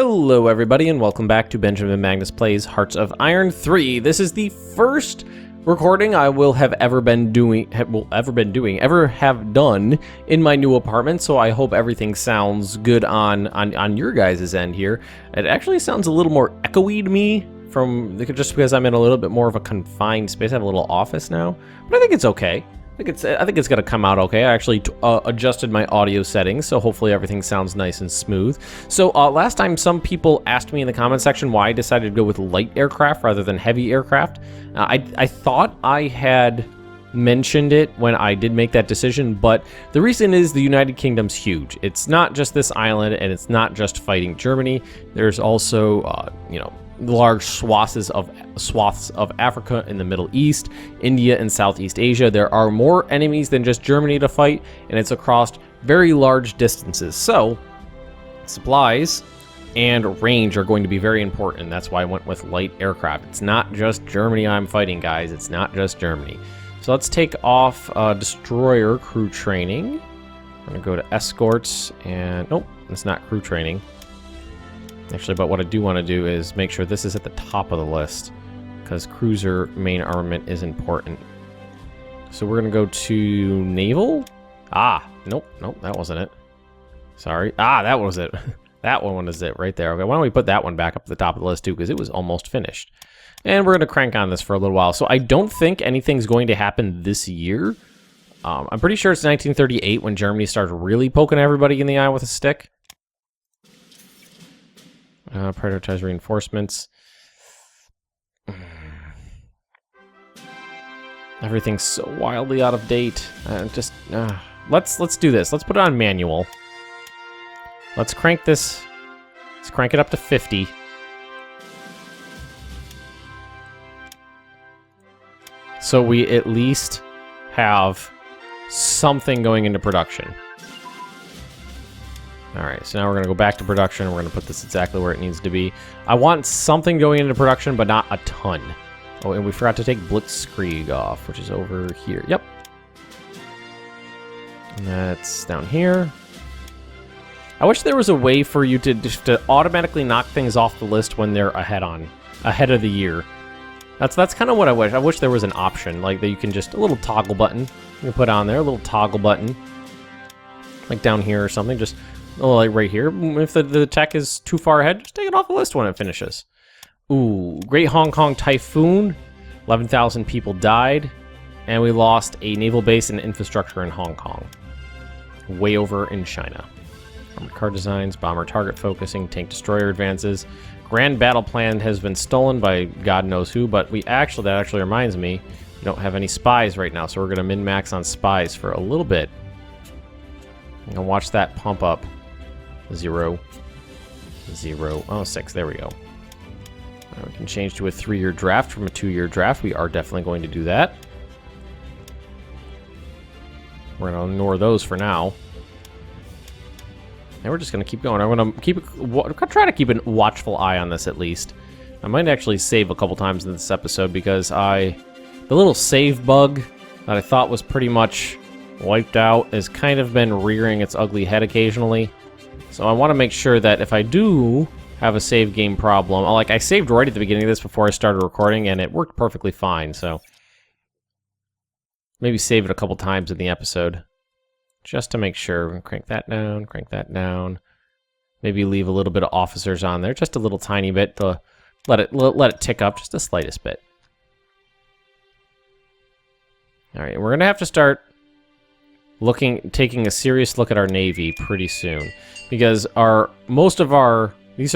Hello everybody and welcome back to Benjamin Magnus Plays Hearts of Iron 3. This is the first recording I will have ever been doing, ever have done in my new apartment, so I hope everything sounds good on your guys' end here. It actually sounds a little more echoey to me just because I'm in a little bit more of a confined space. I have a little office now, but I think it's okay. I think it's gonna come out okay. I actually adjusted my audio settings, so hopefully everything sounds nice and smooth. So last time some people asked me in the comment section why I decided to go with light aircraft rather than heavy aircraft. I thought I had mentioned it when I did make that decision, but the reason is the United Kingdom's huge. It's not just this island, and it's not just fighting Germany. There's also, large swaths of Africa in the Middle East, India, and Southeast Asia. There are more enemies than just Germany to fight, and it's across very large distances. So, supplies and range are going to be very important. That's why I went with light aircraft. It's not just Germany I'm fighting, guys. It's not just Germany. So let's take off destroyer crew training. I'm going to go to escorts, and nope, it's not crew training. Actually, but what I do want to do is make sure this is at the top of the list, because cruiser main armament is important. So we're going to go to naval. Nope, that wasn't it. Sorry. That was it. That one was it right there. Okay, why don't we put that one back up at the top of the list too, because it was almost finished. And we're going to crank on this for a little while. So I don't think anything's going to happen this year. I'm pretty sure it's 1938 when Germany started really poking everybody in the eye with a stick. Prioritize reinforcements. Everything's so wildly out of date. Let's do this. Let's put it on manual. Let's crank this. Let's crank it up to 50. So we at least have something going into production. Alright, so now we're going to go back to production. We're going to put this exactly where it needs to be. I want something going into production, but not a ton. Oh, and we forgot to take Blitzkrieg off, which is over here. Yep. And that's down here. I wish there was a way for you to automatically knock things off the list when they're ahead of the year. That's kind of what I wish. I wish there was an option, like that you can just, a little toggle button you can put on there, a little toggle button. Like down here or something, just... Oh, like right here. If the tech is too far ahead, just take it off the list when it finishes. Ooh, Great Hong Kong Typhoon. 11,000 people died. And we lost a naval base and infrastructure in Hong Kong. Way over in China. Armored car designs, bomber target focusing, tank destroyer advances. Grand battle plan has been stolen by God knows who, but that actually reminds me, we don't have any spies right now, so we're going to min-max on spies for a little bit. I'm going to watch that pump up. 0. Oh, 6. There we go. We can change to a 3-year draft from a 2-year draft. We are definitely going to do that. We're going to ignore those for now. And we're just going to keep going. I'm going to try to keep a watchful eye on this at least. I might actually save a couple times in this episode because the little save bug that I thought was pretty much wiped out has kind of been rearing its ugly head occasionally. So I want to make sure that if I do have a save game problem, like I saved right at the beginning of this before I started recording, and it worked perfectly fine, so maybe save it a couple times in the episode, just to make sure. Crank that down, maybe leave a little bit of officers on there, just a little tiny bit to let it tick up just the slightest bit. All right, we're gonna have to start taking a serious look at our Navy pretty soon, because these are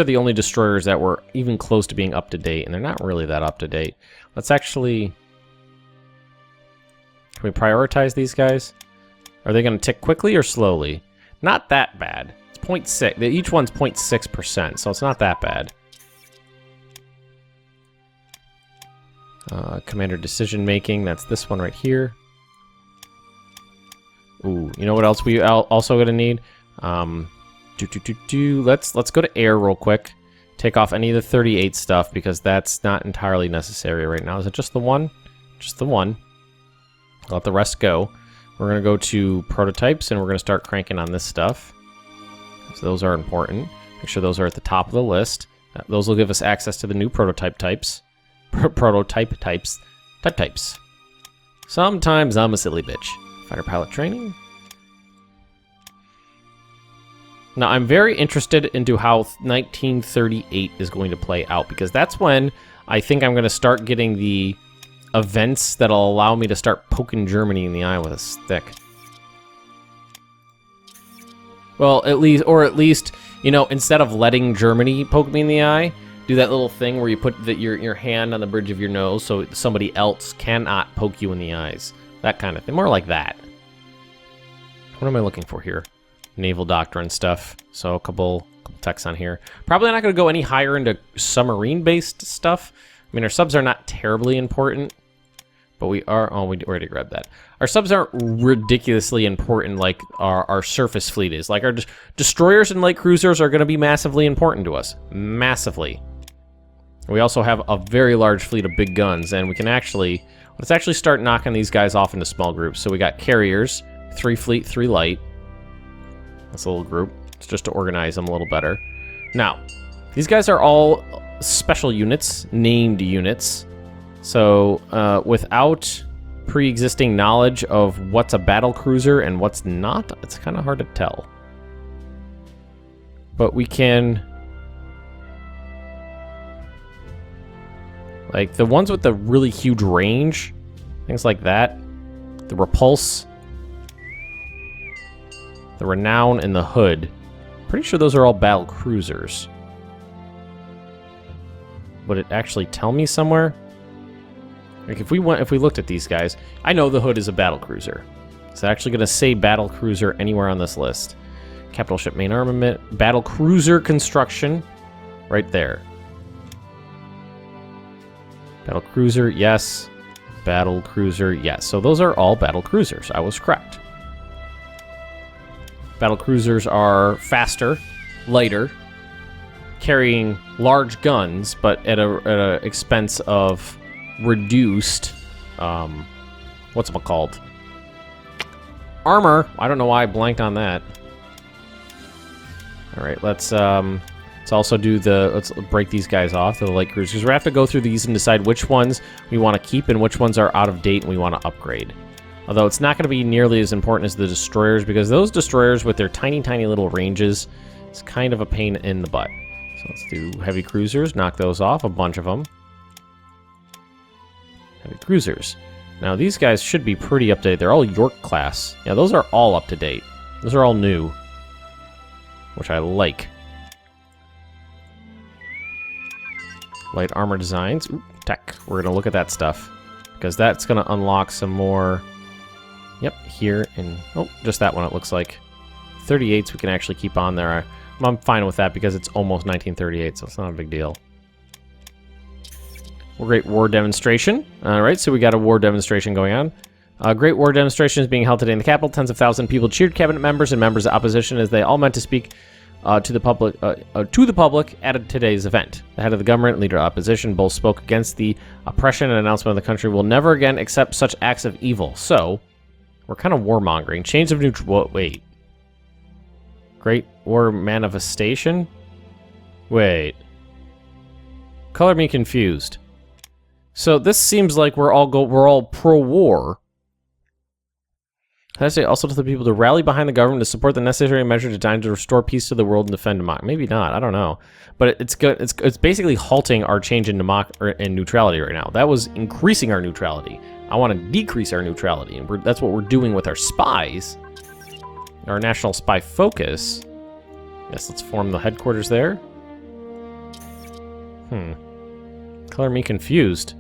the only destroyers that were even close to being up to date, and they're not really that up to date. Let's actually, can we prioritize these guys? Are they going to tick quickly or slowly? Not that bad. It's 0.6. Each one's 0.6%, so it's not that bad. Commander decision making. That's this one right here. Ooh, you know what else we also gonna need? Let's go to air real quick. Take off any of the 38 stuff because that's not entirely necessary right now. Is it just the one? Just the one. I'll let the rest go. We're gonna go to prototypes and we're gonna start cranking on this stuff. So those are important. Make sure those are at the top of the list. Those will give us access to the new prototype types. Prototype types. Types. Sometimes I'm a silly bitch. Fighter pilot training. Now, I'm very interested into how 1938 is going to play out, because that's when I think I'm going to start getting the events that'll allow me to start poking Germany in the eye with a stick. Well, at least, you know, instead of letting Germany poke me in the eye, do that little thing where you put your hand on the bridge of your nose so somebody else cannot poke you in the eyes. That kind of thing. More like that. What am I looking for here? Naval doctrine stuff. So a couple texts on here. Probably not going to go any higher into submarine-based stuff. I mean, our subs are not terribly important, but we are... Oh, we already grabbed that. Our subs aren't ridiculously important like our surface fleet is. Like, our destroyers and light cruisers are going to be massively important to us. Massively. We also have a very large fleet of big guns, and we can actually... Let's actually start knocking these guys off into small groups. So we got carriers, 3 fleet, 3 light. That's a little group. It's just to organize them a little better. Now, these guys are all special units, named units. So, without pre-existing knowledge of what's a battle cruiser and what's not, it's kind of hard to tell. But we can... Like, the ones with the really huge range, things like that. The Repulse, the Renown, and the Hood. Pretty sure those are all battle cruisers. Would it actually tell me somewhere? Like, if we looked at these guys, I know the Hood is a battle cruiser. Is it actually going to say battle cruiser anywhere on this list? Capital ship main armament, battle cruiser construction, right there. Battle cruiser, yes. Battle cruiser, yes. So those are all battle cruisers. I was correct. Battle cruisers are faster, lighter, carrying large guns, but at a expense of reduced, what's it called? Armor. I don't know why I blanked on that. All right, let's also do let's break these guys off, the light cruisers. We have to go through these and decide which ones we want to keep and which ones are out of date and we want to upgrade. Although it's not going to be nearly as important as the destroyers, because those destroyers with their tiny, tiny little ranges is kind of a pain in the butt. So let's do heavy cruisers, knock those off, a bunch of them. Heavy cruisers. Now these guys should be pretty up to date. They're all York class. Yeah, those are all up to date. Those are all new, which I like. Light armor designs. Ooh, tech. We're going to look at that stuff, because that's going to unlock some more... Yep, here, and... Oh, just that one, it looks like. 38s we can actually keep on there. I'm fine with that, because it's almost 1938, so it's not a big deal. Great war demonstration. Alright, so we got a war demonstration going on. A great war demonstration is being held today in the capital. Tens of thousands of people cheered cabinet members and members of opposition as they all meant to speak to the public at today's event. The head of the government and leader of opposition both spoke against the oppression and announcement of the country will never again accept such acts of evil. So, we're kind of warmongering. Change of neutral... Wait. Great war manifestation? Wait. Color me confused. So this seems like we're all pro-war. I say also to the people to rally behind the government to support the necessary measures designed to restore peace to the world and defend democracy. Maybe not. I don't know. But it's good. It's basically halting our change in neutrality right now. That was increasing our neutrality. I want to decrease our neutrality, and that's what we're doing with our spies. Our national spy focus. Yes, let's form the headquarters there. Color me confused.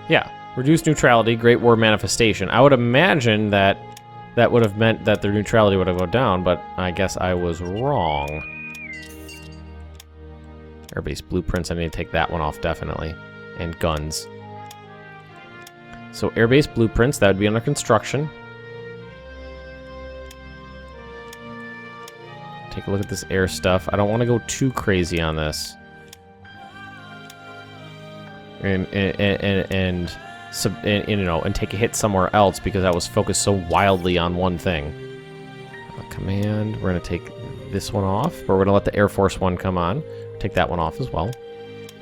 Yeah, reduce neutrality, Great War manifestation. I would imagine that that would have meant that their neutrality would have gone down, but I guess I was wrong. Airbase blueprints, I need to take that one off, definitely. And guns. So airbase blueprints, that would be under construction. Take a look at this air stuff. I don't want to go too crazy on this. And you know, and take a hit somewhere else because I was focused so wildly on one thing. Command. We're going to take this one off, but we're going to let the Air Force one come on. Take that one off as well.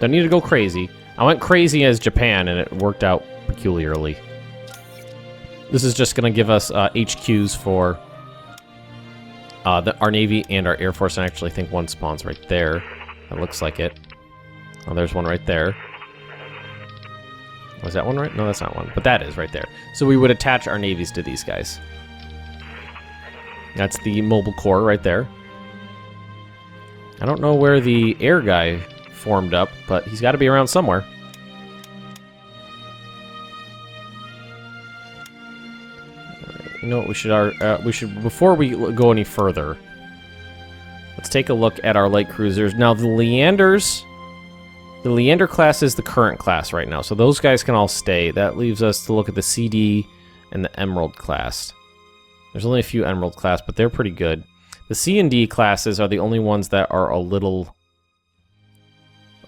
Don't need to go crazy. I went crazy as Japan, and it worked out peculiarly. This is just going to give us HQs for our Navy and our Air Force, and I actually think one spawns right there. That looks like it. Oh, there's one right there. Was that one right? No, that's not one. But that is right there. So we would attach our navies to these guys. That's the mobile core right there. I don't know where the air guy formed up, but he's got to be around somewhere. You know what? We should before we go any further, let's take a look at our light cruisers. Now the Leanders. The Leander class is the current class right now, so those guys can all stay. That leaves us to look at the CD and the Emerald class. There's only a few Emerald class, but they're pretty good. The C and D classes are the only ones that are a little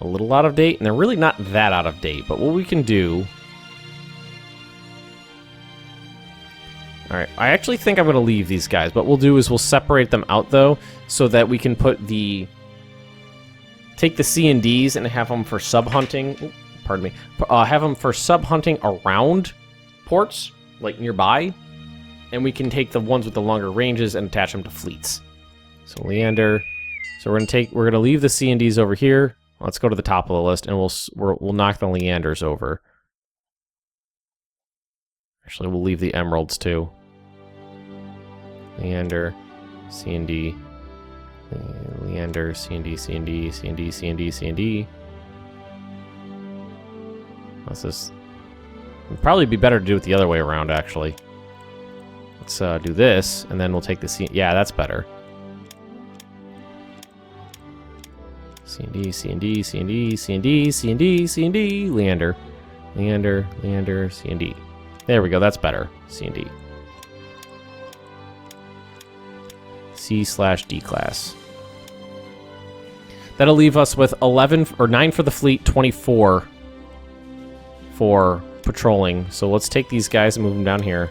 out of date, and they're really not that out of date. But what we can do... Alright, I actually think I'm going to leave these guys. What we'll do is we'll separate them out, though, so that we can put the... Take the C and Ds and have them for sub-hunting. Pardon me. Have them for sub-hunting around ports, like nearby. And we can take the ones with the longer ranges and attach them to fleets. So Leander. So we're gonna leave the C and Ds over here. Let's go to the top of the list, and we'll knock the Leanders over. Actually, we'll leave the Emeralds too. Leander, C and D. Leander, C and D, C and D, C and D, C and D, C and D. It'd probably be better to do it the other way around, actually. Let's do this, and then we'll take the C. Yeah, that's better. C and D, C and D, C and D, C and D, C and D, C and D, Leander. Leander, Leander, C and D. There we go, that's better. C and D. C/D class. That'll leave us with 11 or 9 for the fleet, 24 for patrolling. So let's take these guys and move them down here.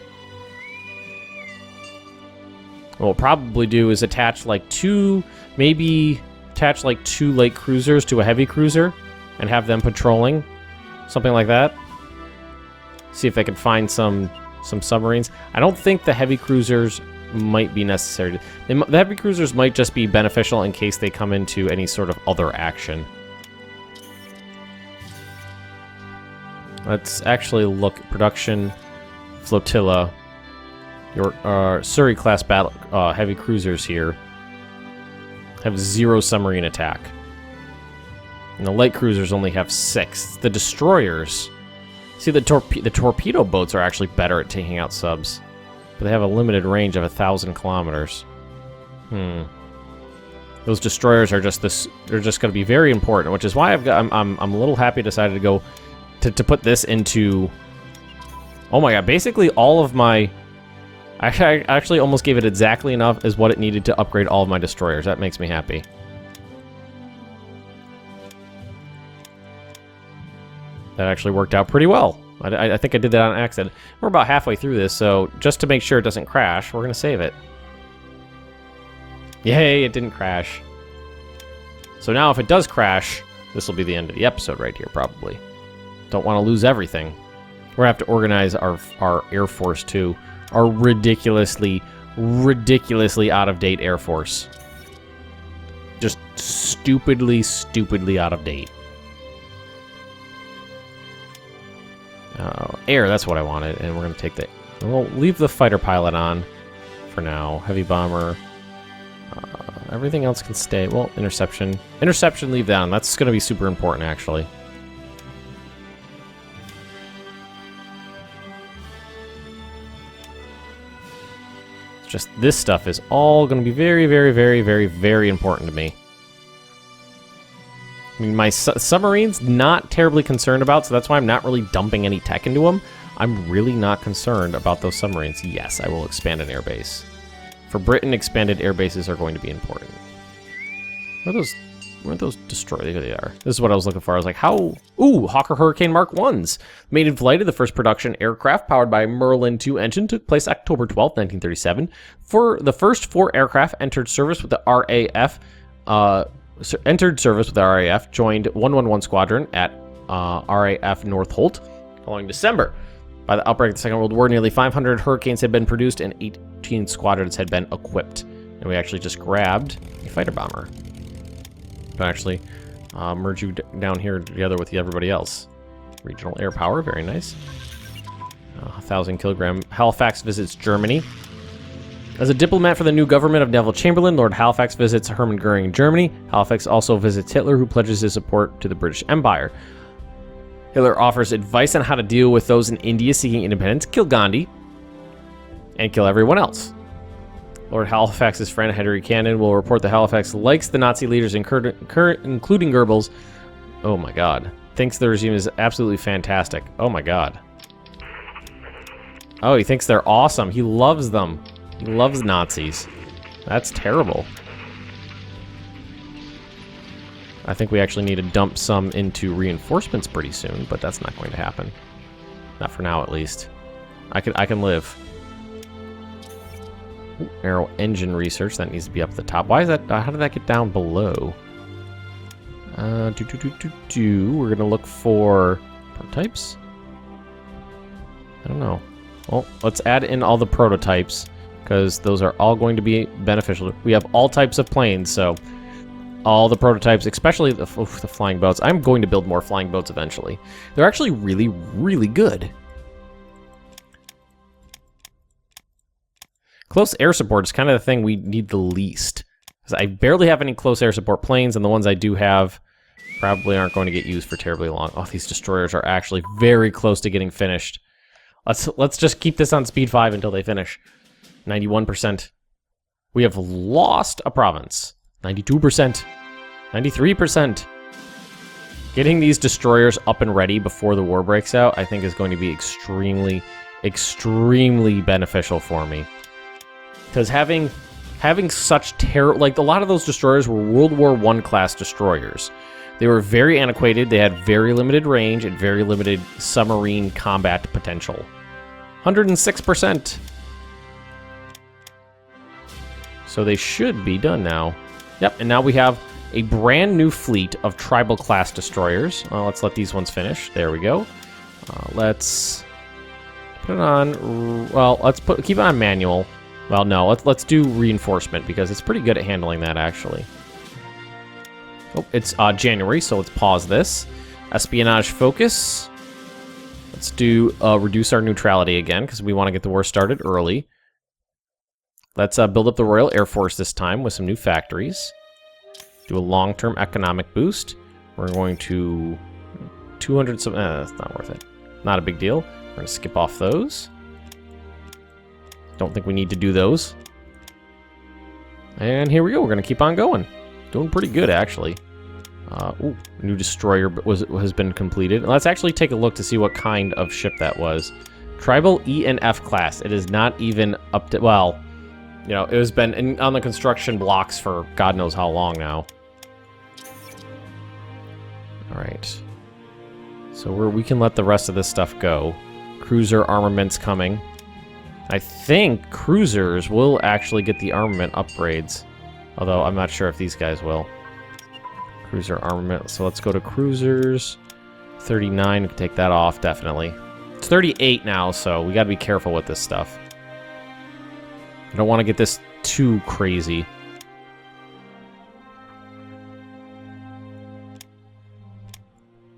What we'll probably do is attach like two light cruisers to a heavy cruiser and have them patrolling. Something like that. See if they can find some submarines. I don't think the heavy cruisers might be necessary. The heavy cruisers might just be beneficial in case they come into any sort of other action. Let's actually look at production flotilla. Your Surrey class battle heavy cruisers here have 0 submarine attack, and the light cruisers only have 6. The destroyers, see, the torpedo boats are actually better at taking out subs. But they have a limited range of 1,000 kilometers. Those destroyers are just they're just going to be very important, which is why I'm a little happy I decided to go to put this into. Oh my god! Basically, all of my. I actually almost gave it exactly enough as what it needed to upgrade all of my destroyers. That makes me happy. That actually worked out pretty well. I think I did that on accident. We're about halfway through this, so just to make sure it doesn't crash, we're going to save it. Yay, it didn't crash. So now if it does crash, this will be the end of the episode right here, probably. Don't want to lose everything. We're going to have to organize our Air Force, too. Our ridiculously out-of-date Air Force. Just stupidly out of date. Air, that's what I wanted, and we're going to take the... We'll leave the fighter pilot on for now. Heavy bomber. Everything else can stay. Well, interception. Interception, leave that on. That's going to be super important, actually. It's just this stuff is all going to be very important to me. I mean, my submarines, not terribly concerned about, so that's why I'm not really dumping any tech into them. I'm really not concerned about those submarines. Yes, I will expand an airbase. For Britain, expanded air bases are going to be important. What are those Where are those destroyed? There they are. This is what I was looking for. I was like, how? Ooh, Hawker Hurricane Mark 1s. Maiden flight of the first production aircraft powered by Merlin II engine took place October 12, 1937. For the first 4 aircraft entered service with the RAF, joined 111 Squadron at RAF North Holt following December. By the outbreak of the Second World War, nearly 500 Hurricanes had been produced and 18 squadrons had been equipped. And we actually just grabbed a fighter bomber. I'll actually merge you down here together with everybody else. Regional air power, very nice. 1,000 kilogram. Halifax visits Germany. As a diplomat for the new government of Neville Chamberlain, Lord Halifax visits Hermann Goering in Germany. Halifax also visits Hitler, who pledges his support to the British Empire. Hitler offers advice on how to deal with those in India seeking independence, kill Gandhi, and kill everyone else. Lord Halifax's friend Henry Cannon will report that Halifax likes the Nazi leaders, including Goebbels. Oh my god. Thinks the regime is absolutely fantastic. Oh my god. Oh, he thinks they're awesome. He loves them. He loves Nazis. That's terrible. I think we actually need to dump some into reinforcements pretty soon, but that's not going to happen. Not for now, at least. I can live. Ooh, aero engine research, that needs to be up at the top. Why is that? How did that get down below? We're gonna look for prototypes. I don't know. Well, let's add in all the prototypes because those are all going to be beneficial. We have all types of planes, so all the prototypes, especially the flying boats. I'm going to build more flying boats eventually. They're actually really, really good. Close air support is kind of the thing we need the least. Because I barely have any close air support planes, and the ones I do have probably aren't going to get used for terribly long. Oh, these destroyers are actually very close to getting finished. Let's just keep this on speed 5 until they finish. 91%. We have lost a province. 92%. 93%. Getting these destroyers up and ready before the war breaks out, I think is going to be extremely, extremely beneficial for me. Because having such terror, like a lot of those destroyers were World War I class destroyers. They were very antiquated, they had very limited range and very limited submarine combat potential. 106%. So they should be done now. Yep, and now we have a brand new fleet of tribal class destroyers. Let's let these ones finish. There we go. Let's put it on. Well, let's keep it on manual. Well, no, let's do reinforcement because it's pretty good at handling that actually. Oh, it's January, so let's pause this. Espionage focus. Let's do reduce our neutrality again because we want to get the war started early. Let's build up the Royal Air Force this time with some new factories. Do a long-term economic boost. We're going to 200 some. That's not worth it. Not a big deal. We're going to skip off those. Don't think we need to do those. And here we go. We're going to keep on going. Doing pretty good, actually. Ooh, new destroyer has been completed. Let's actually take a look to see what kind of ship that was. Tribal E and F class. It is not even up to... Well, you know, it has been on the construction blocks for God knows how long now. Alright. So we can let the rest of this stuff go. Cruiser armaments coming. I think cruisers will actually get the armament upgrades. Although I'm not sure if these guys will. Cruiser armament. So let's go to cruisers. 39. We can take that off, definitely. It's 38 now, so we got to be careful with this stuff. I don't want to get this too crazy.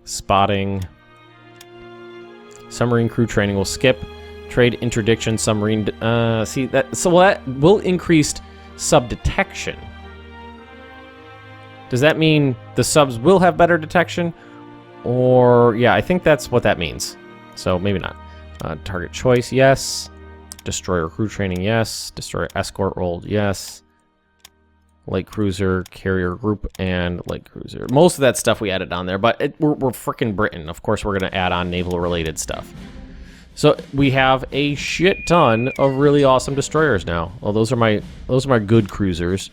Spotting. Submarine crew training will skip. Trade interdiction submarine. See that? So that will increase sub detection. Does that mean the subs will have better detection? Or yeah, I think that's what that means. So maybe not. Target choice, yes. Destroyer crew training, yes. Destroyer escort role, yes. Light cruiser, carrier group, and light cruiser. Most of that stuff we added on there, but we're frickin' Britain. Of course, we're going to add on naval-related stuff. So we have a shit ton of really awesome destroyers now. Well, those are my good cruisers.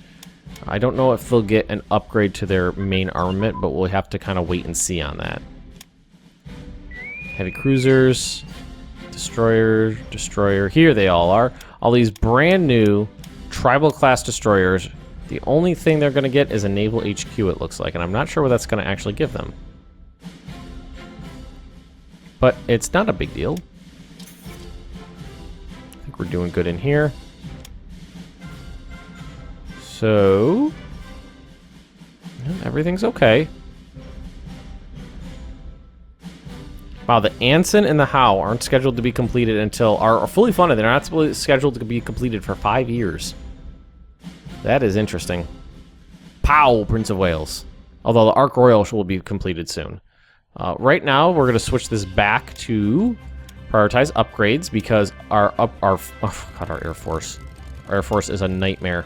I don't know if they'll get an upgrade to their main armament, but we'll have to kind of wait and see on that. Heavy cruisers, destroyer, destroyer. Here they all are. All these brand new tribal class destroyers. The only thing they're going to get is a naval HQ, it looks like, and I'm not sure what that's going to actually give them. But it's not a big deal. I think we're doing good in here. So, everything's okay. Wow, the Anson and the Howe aren't scheduled to be completed until, are fully funded. They're not scheduled to be completed for 5 years. That is interesting. Pow, Prince of Wales. Although the Ark Royal will be completed soon. Right now, we're going to switch this back to prioritize upgrades because our Air Force. Our Air Force is a nightmare.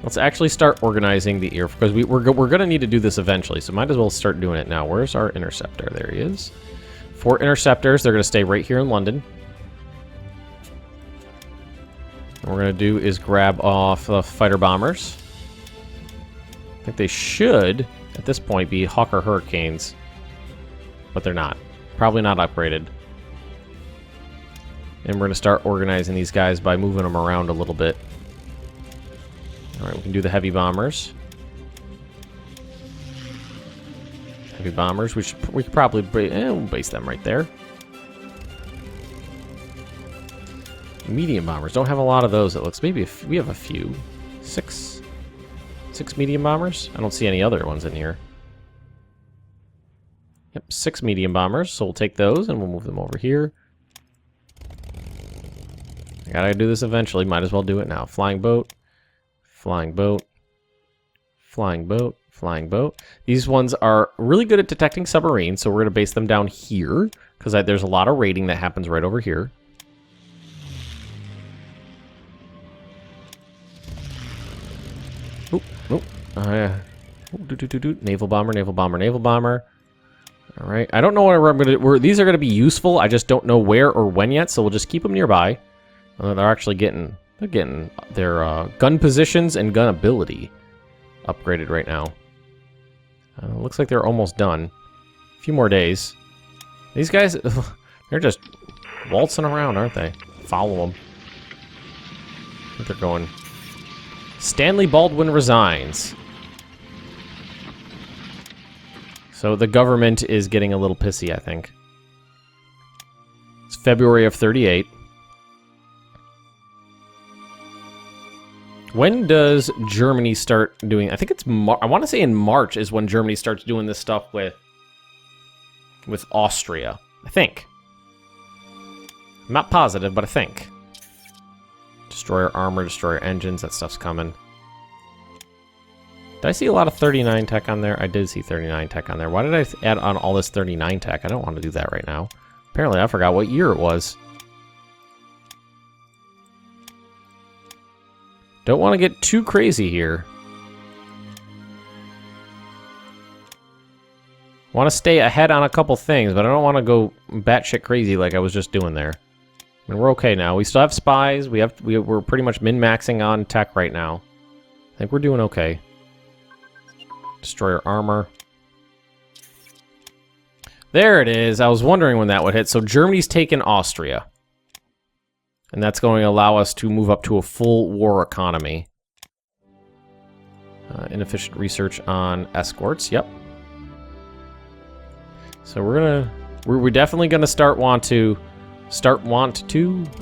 Let's actually start organizing the air, because we're going to need to do this eventually, so might as well start doing it now. Where's our interceptor? There he is. 4 interceptors. They're going to stay right here in London. What we're going to do is grab off the fighter bombers. I think they should, at this point, be Hawker Hurricanes, but they're not. Probably not upgraded. And we're going to start organizing these guys by moving them around a little bit. Alright, we can do the heavy bombers. Heavy bombers, we could probably we'll base them right there. Medium bombers, don't have a lot of those, it looks. Maybe if we have a few. 6 medium bombers? I don't see any other ones in here. Yep, 6 medium bombers, so we'll take those and we'll move them over here. I gotta do this eventually, might as well do it now. Flying boat. Flying boat, flying boat, flying boat. These ones are really good at detecting submarines, so we're going to base them down here, because there's a lot of raiding that happens right over here. Oop, oop. Naval bomber, naval bomber, naval bomber. All right, I don't know where I'm going to... These are going to be useful, I just don't know where or when yet, so we'll just keep them nearby. They're actually getting... They're getting their gun positions and gun ability upgraded right now. Looks like they're almost done. A few more days. These guys, they're just waltzing around, aren't they? Follow them. I think they're going. Stanley Baldwin resigns. So the government is getting a little pissy, I think. It's February of 38. When does Germany start doing... I think it's... I want to say in March is when Germany starts doing this stuff with Austria. I think. I'm not positive, but I think. Destroyer armor, destroyer engines, that stuff's coming. Did I see a lot of 39 tech on there? I did see 39 tech on there. Why did I add on all this 39 tech? I don't want to do that right now. Apparently, I forgot what year it was. Don't want to get too crazy here. Want to stay ahead on a couple things, but I don't want to go batshit crazy like I was just doing there. I mean, we're okay now. We still have spies. We're pretty much min-maxing on tech right now. I think we're doing okay. Destroyer armor. There it is. I was wondering when that would hit. So Germany's taken Austria. And that's going to allow us to move up to a full war economy. Inefficient research on escorts. Yep. So we're definitely gonna want to.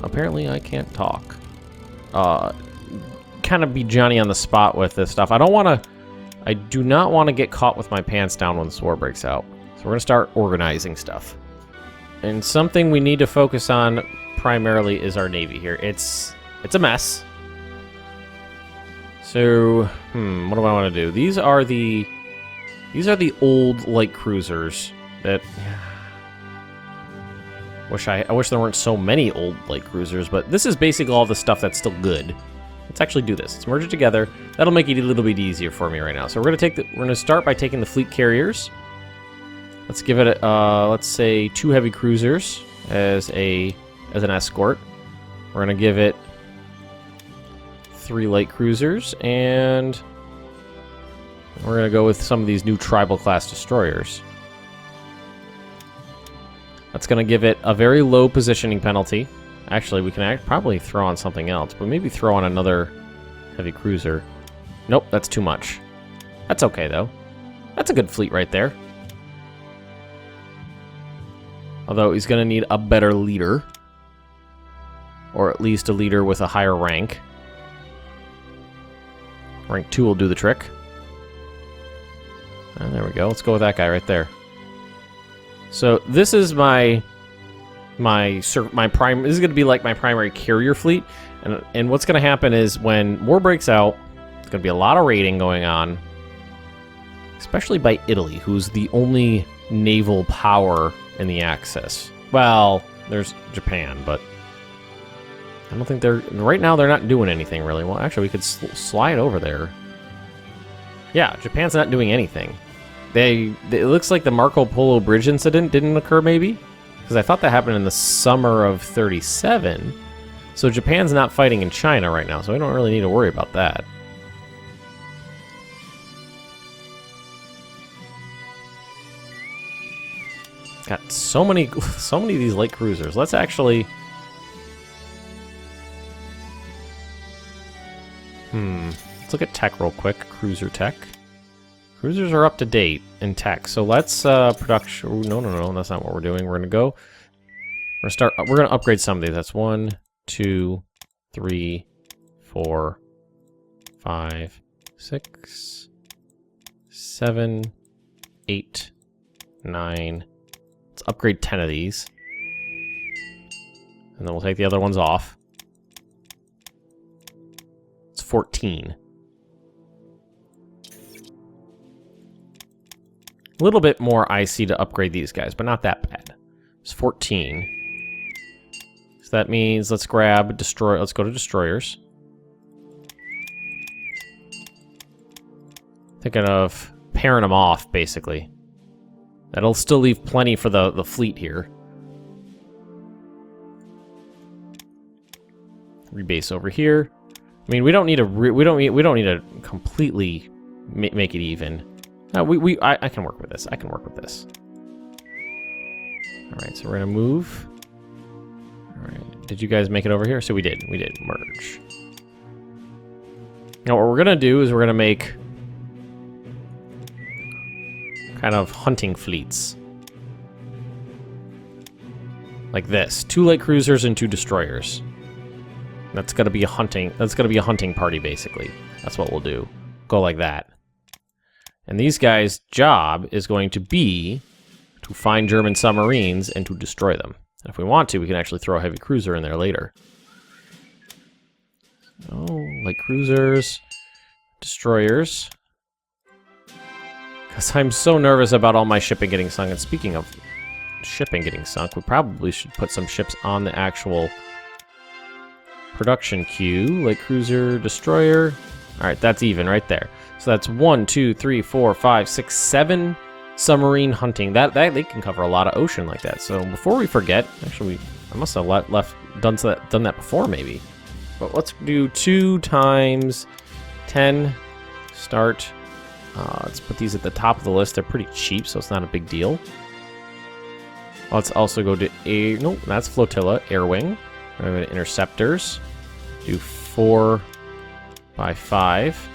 Apparently, I can't talk. Kind of be Johnny on the spot with this stuff. I do not want to get caught with my pants down when this war breaks out. So we're gonna start organizing stuff. And something we need to focus on primarily is our Navy here. It's a mess. So, what do I want to do? These are the old light cruisers that I wish there weren't so many old light cruisers, but this is basically all the stuff that's still good. Let's actually do this. Let's merge it together. That'll make it a little bit easier for me right now. So we're gonna start by taking the fleet carriers. Let's give it let's say 2 heavy cruisers as an escort. We're gonna give it 3 light cruisers, and we're going to go with some of these new tribal class destroyers. That's going to give it a very low positioning penalty. Actually, we can probably throw on something else, but maybe throw on another heavy cruiser. Nope, that's too much. That's okay, though. That's a good fleet right there. Although he's going to need a better leader. Or at least a leader with a higher rank. Rank 2 will do the trick. And there we go. Let's go with that guy right there. So this is my this is going to be like my primary carrier fleet. And what's going to happen is when war breaks out, there's going to be a lot of raiding going on. Especially by Italy, who's the only naval power in the Axis. Well, there's Japan, but I don't think right now they're not doing anything really. Well, actually, we could slide over there. Yeah, Japan's not doing anything. It looks like the Marco Polo Bridge incident didn't occur, maybe? Because I thought that happened in the summer of 37. So Japan's not fighting in China right now, so we don't really need to worry about that. Got so many of these light cruisers. Let's actually... Let's look at tech real quick. Cruiser tech. Cruisers are up to date in tech. So let's production... No, that's not what we're doing. We're gonna we're gonna upgrade some of these. That's 1, 2, 3, 4, 5, 6, 7, 8, 9... Let's upgrade 10 of these. And then we'll take the other ones off. It's 14. A little bit more IC to upgrade these guys, but not that bad. It's 14. So that means let's grab destroy. Let's go to destroyers. Thinking of pairing them off, basically. That'll still leave plenty for the fleet here. Rebase over here. I mean, we don't need to completely make it even. No, I can work with this. I can work with this. All right, so we're gonna move. All right, did you guys make it over here? So we did. We did merge. Now what we're gonna do is we're gonna make kind of hunting fleets. Like this. 2 light cruisers and 2 destroyers. That's gonna be a hunting party, basically. That's what we'll do. Go like that. And these guys' job is going to be to find German submarines and to destroy them. And if we want to, we can actually throw a heavy cruiser in there later. Oh, light cruisers, destroyers. Because I'm so nervous about all my shipping getting sunk. And speaking of shipping getting sunk, we probably should put some ships on the actual production queue. Light cruiser, destroyer. All right, that's even right there. So that's 1, 2, 3, 4, 5, 6, 7 submarine hunting. That they can cover a lot of ocean like that. So before we forget, actually, I must have done that before maybe. But let's do 2 times 10. Start. Let's put these at the top of the list. They're pretty cheap, so it's not a big deal. Let's also go to no, that's flotilla, air wing. We're going to interceptors. Do 4 by 5.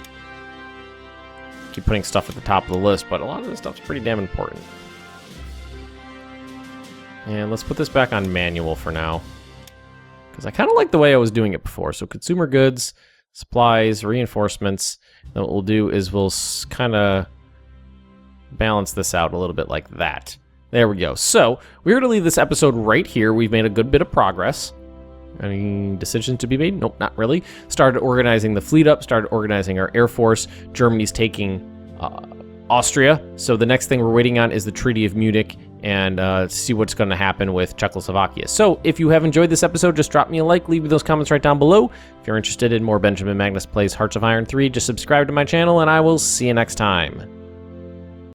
Keep putting stuff at the top of the list, but a lot of this stuff's pretty damn important. And let's put this back on manual for now, because I kind of like the way I was doing it before. So consumer goods, supplies, reinforcements. Then what we'll do is we'll kind of balance this out a little bit like that. There we go. So we're going to leave this episode right here. We've made a good bit of progress. Any decisions to be made? Nope, not really. Started organizing the fleet up, started organizing our air force. Germany's taking Austria. So the next thing we're waiting on is the Treaty of Munich and see what's going to happen with Czechoslovakia. So if you have enjoyed this episode, just drop me a like, leave me those comments right down below. If you're interested in more Benjamin Magnus Plays Hearts of Iron 3, just subscribe to my channel, and I will see you next time.